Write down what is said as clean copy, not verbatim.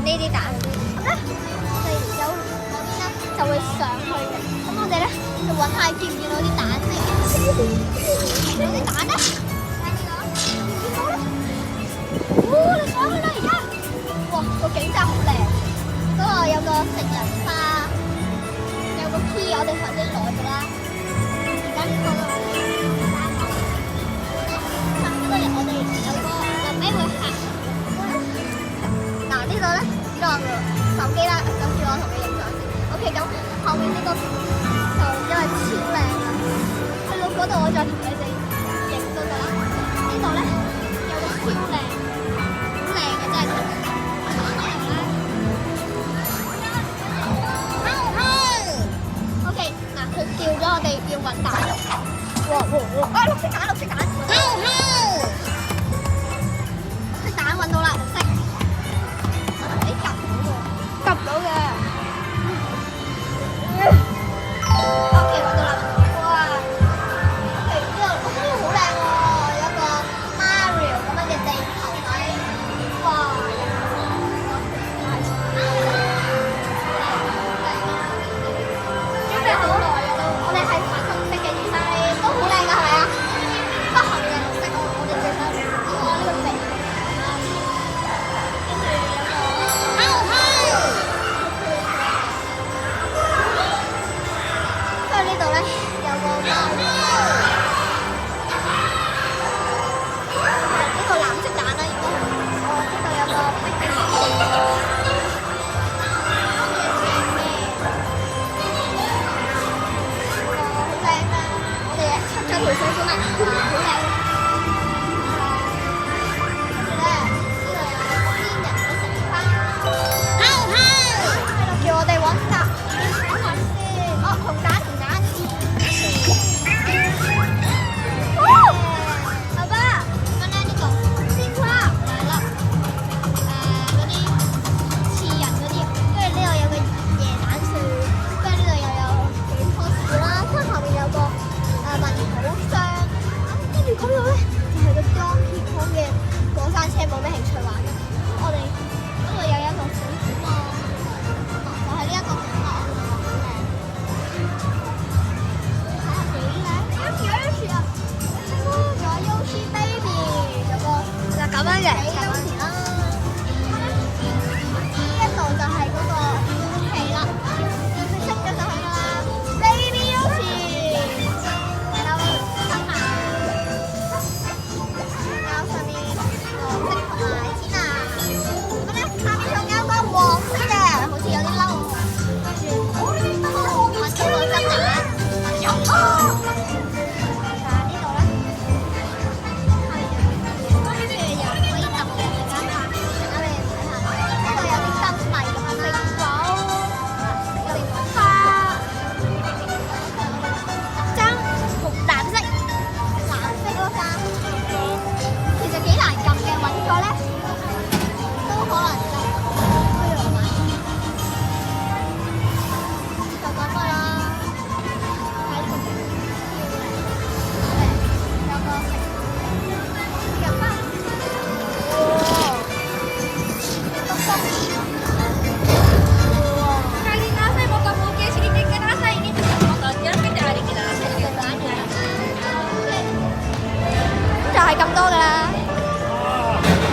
呢啲蛋。咁咧，我哋有嗰邊咧就會上去嘅。咁我哋咧就揾下見唔見到啲蛋先。有啲蛋咧，睇呢個，見到咧。你上去啦而家。哇，個景真係好靚。嗰個有個食人花，有個 key， 我哋頭先攞咗啦。而家呢個咧，差唔多我哋有個後尾會行。嗱呢度咧，呢個手機啦，就叫我同你影相先。OK， 咁後面呢個就因為超靚啦，去到嗰度我再同你哋影都得啦。呢度咧有個超靚，好靚嘅真係。OK， 嗱佢叫咗我哋要揾蛋。哇！綠色蛋，綠色蛋。綠色蛋揾到啦。